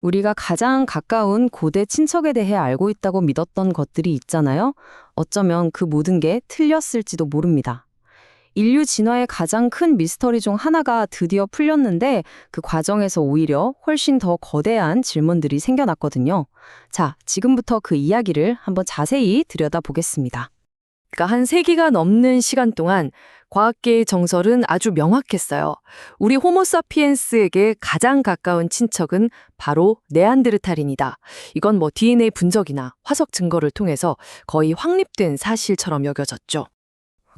우리가 가장 가까운 고대 친척에 대해 알고 있다고 믿었던 것들이 있잖아요. 어쩌면 그 모든 게 틀렸을지도 모릅니다. 인류 진화의 가장 큰 미스터리 중 하나가 드디어 풀렸는데 그 과정에서 오히려 훨씬 더 거대한 질문들이 생겨났거든요. 자, 지금부터 그 이야기를 한번 자세히 들여다보겠습니다. 그러니까 한 세기가 넘는 시간 동안 과학계의 정설은 아주 명확했어요. 우리 호모사피엔스에게 가장 가까운 친척은 바로 네안데르탈인이다. 이건 뭐 DNA 분석이나 화석 증거를 통해서 거의 확립된 사실처럼 여겨졌죠.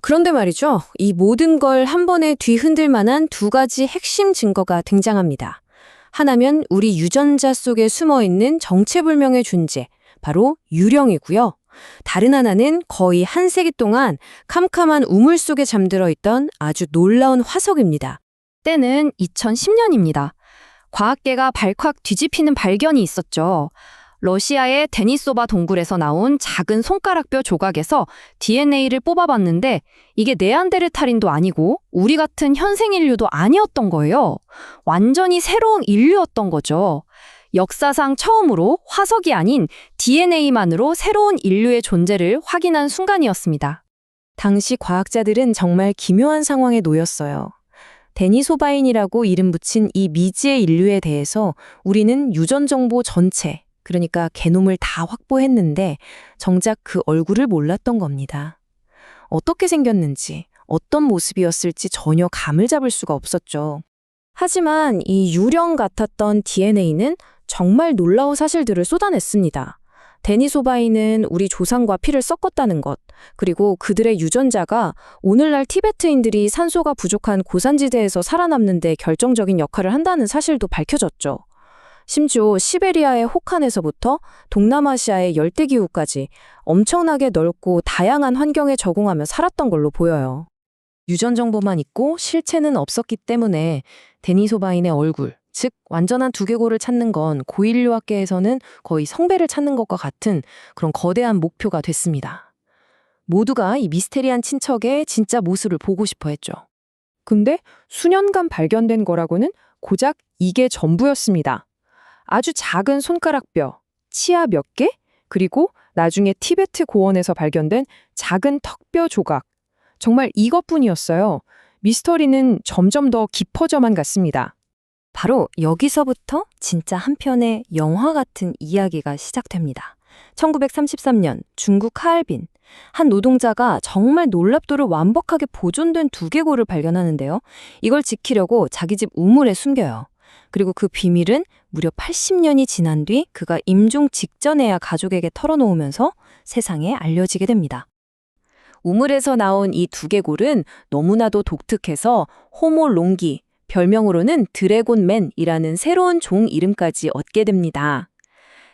그런데 말이죠. 이 모든 걸 한 번에 뒤흔들 만한 두 가지 핵심 증거가 등장합니다. 하나면 우리 유전자 속에 숨어있는 정체불명의 존재, 바로 유령이고요. 다른 하나는 거의 한 세기 동안 캄캄한 우물 속에 잠들어 있던 아주 놀라운 화석입니다. 때는 2010년입니다. 과학계가 발칵 뒤집히는 발견이 있었죠. 러시아의 데니소바 동굴에서 나온 작은 손가락뼈 조각에서 DNA를 뽑아봤는데 이게 네안데르탈인도 아니고 우리 같은 현생 인류도 아니었던 거예요. 완전히 새로운 인류였던 거죠. 역사상 처음으로 화석이 아닌 DNA만으로 새로운 인류의 존재를 확인한 순간이었습니다. 당시 과학자들은 정말 기묘한 상황에 놓였어요. 데니소바인이라고 이름 붙인 이 미지의 인류에 대해서 우리는 유전 정보 전체, 그러니까 게놈을 다 확보했는데 정작 그 얼굴을 몰랐던 겁니다. 어떻게 생겼는지, 어떤 모습이었을지 전혀 감을 잡을 수가 없었죠. 하지만 이 유령 같았던 DNA는 정말 놀라운 사실들을 쏟아냈습니다. 데니소바인은 우리 조상과 피를 섞었다는 것, 그리고 그들의 유전자가 오늘날 티베트인들이 산소가 부족한 고산지대에서 살아남는 데 결정적인 역할을 한다는 사실도 밝혀졌죠. 심지어 시베리아의 혹한에서부터 동남아시아의 열대기후까지 엄청나게 넓고 다양한 환경에 적응하며 살았던 걸로 보여요. 유전 정보만 있고 실체는 없었기 때문에 데니소바인의 얼굴, 즉 완전한 두개골을 찾는 건 고인류학계에서는 거의 성배를 찾는 것과 같은 그런 거대한 목표가 됐습니다. 모두가 이 미스테리한 친척의 진짜 모습을 보고 싶어 했죠. 근데 수년간 발견된 거라고는 고작 이게 전부였습니다. 아주 작은 손가락뼈, 치아 몇 개, 그리고 나중에 티베트 고원에서 발견된 작은 턱뼈 조각. 정말 이것뿐이었어요. 미스터리는 점점 더 깊어져만 갔습니다. 바로 여기서부터 진짜 한 편의 영화 같은 이야기가 시작됩니다. 1933년 중국 하얼빈. 한 노동자가 정말 놀랍도록 완벽하게 보존된 두개골을 발견하는데요. 이걸 지키려고 자기 집 우물에 숨겨요. 그리고 그 비밀은 무려 80년이 지난 뒤 그가 임종 직전에야 가족에게 털어놓으면서 세상에 알려지게 됩니다. 우물에서 나온 이 두개골은 너무나도 독특해서 호모 롱기, 별명으로는 드래곤맨이라는 새로운 종 이름까지 얻게 됩니다.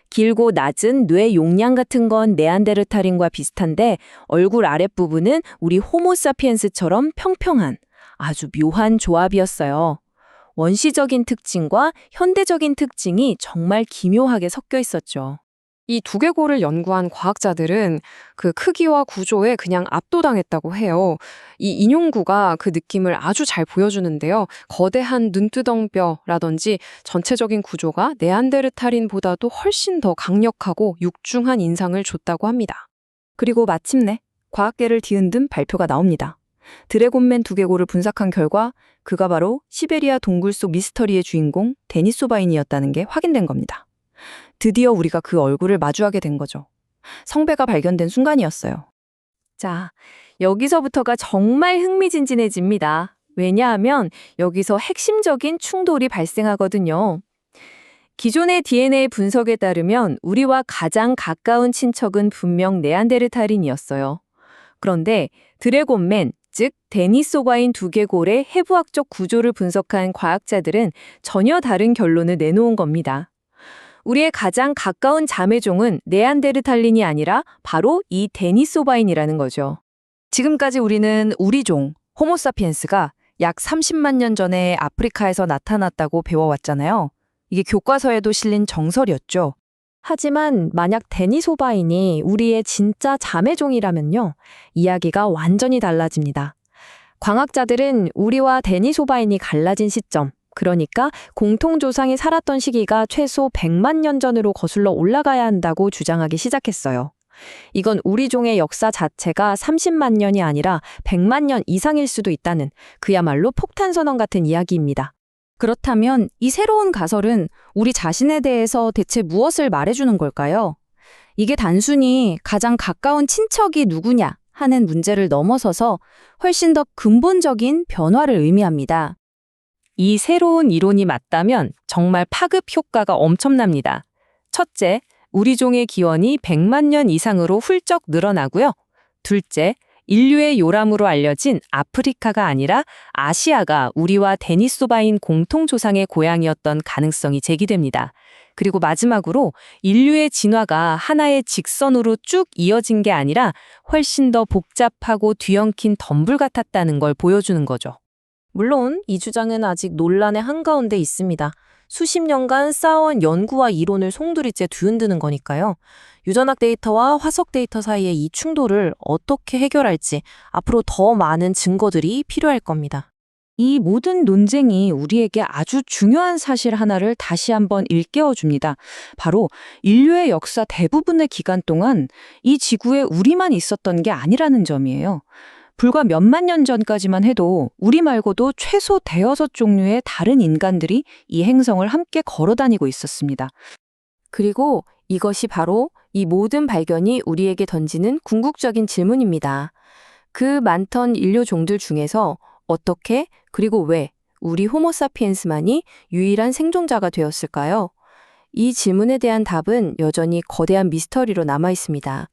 길고 낮은 뇌 용량 같은 건 네안데르탈인과 비슷한데 얼굴 아랫부분은 우리 호모사피엔스처럼 평평한 아주 묘한 조합이었어요. 원시적인 특징과 현대적인 특징이 정말 기묘하게 섞여 있었죠. 이 두개골을 연구한 과학자들은 그 크기와 구조에 그냥 압도당했다고 해요. 이 인용구가 그 느낌을 아주 잘 보여주는데요. 거대한 눈두덩뼈라든지 전체적인 구조가 네안데르탈인보다도 훨씬 더 강력하고 육중한 인상을 줬다고 합니다. 그리고 마침내 과학계를 뒤흔든 발표가 나옵니다. 드래곤맨 두개골을 분석한 결과 그가 바로 시베리아 동굴 속 미스터리의 주인공 데니소바인이었다는 게 확인된 겁니다. 드디어 우리가 그 얼굴을 마주하게 된 거죠. 성배가 발견된 순간이었어요. 자, 여기서부터가 정말 흥미진진해집니다. 왜냐하면 여기서 핵심적인 충돌이 발생하거든요. 기존의 DNA 분석에 따르면 우리와 가장 가까운 친척은 분명 네안데르탈인이었어요. 그런데 드래곤맨, 즉 데니소바인 두개골의 해부학적 구조를 분석한 과학자들은 전혀 다른 결론을 내놓은 겁니다. 우리의 가장 가까운 자매종은 네안데르탈린이 아니라 바로 이 데니소바인이라는 거죠. 지금까지 우리는 우리 종, 호모사피엔스가 약 30만 년 전에 아프리카에서 나타났다고 배워왔잖아요. 이게 교과서에도 실린 정설이었죠. 하지만 만약 데니소바인이 우리의 진짜 자매종이라면요, 이야기가 완전히 달라집니다. 과학자들은 우리와 데니소바인이 갈라진 시점, 그러니까 공통조상이 살았던 시기가 최소 100만 년 전으로 거슬러 올라가야 한다고 주장하기 시작했어요. 이건 우리 종의 역사 자체가 30만 년이 아니라 100만 년 이상일 수도 있다는 그야말로 폭탄선언 같은 이야기입니다. 그렇다면 이 새로운 가설은 우리 자신에 대해서 대체 무엇을 말해주는 걸까요? 이게 단순히 가장 가까운 친척이 누구냐 하는 문제를 넘어서서 훨씬 더 근본적인 변화를 의미합니다. 이 새로운 이론이 맞다면 정말 파급 효과가 엄청납니다. 첫째, 우리 종의 기원이 100만 년 이상으로 훌쩍 늘어나고요. 둘째, 인류의 요람으로 알려진 아프리카가 아니라 아시아가 우리와 데니소바인 공통조상의 고향이었던 가능성이 제기됩니다. 그리고 마지막으로 인류의 진화가 하나의 직선으로 쭉 이어진 게 아니라 훨씬 더 복잡하고 뒤엉킨 덤불 같았다는 걸 보여주는 거죠. 물론 이 주장은 아직 논란의 한가운데 있습니다. 수십 년간 쌓아온 연구와 이론을 송두리째 뒤흔드는 거니까요. 유전학 데이터와 화석 데이터 사이의 이 충돌을 어떻게 해결할지 앞으로 더 많은 증거들이 필요할 겁니다. 이 모든 논쟁이 우리에게 아주 중요한 사실 하나를 다시 한번 일깨워 줍니다. 바로 인류의 역사 대부분의 기간 동안 이 지구에 우리만 있었던 게 아니라는 점이에요. 불과 몇만 년 전까지만 해도 우리 말고도 최소 대여섯 종류의 다른 인간들이 이 행성을 함께 걸어 다니고 있었습니다. 그리고 이것이 바로 이 모든 발견이 우리에게 던지는 궁극적인 질문입니다. 그 많던 인류 종들 중에서 어떻게 그리고 왜 우리 호모사피엔스만이 유일한 생존자가 되었을까요? 이 질문에 대한 답은 여전히 거대한 미스터리로 남아 있습니다.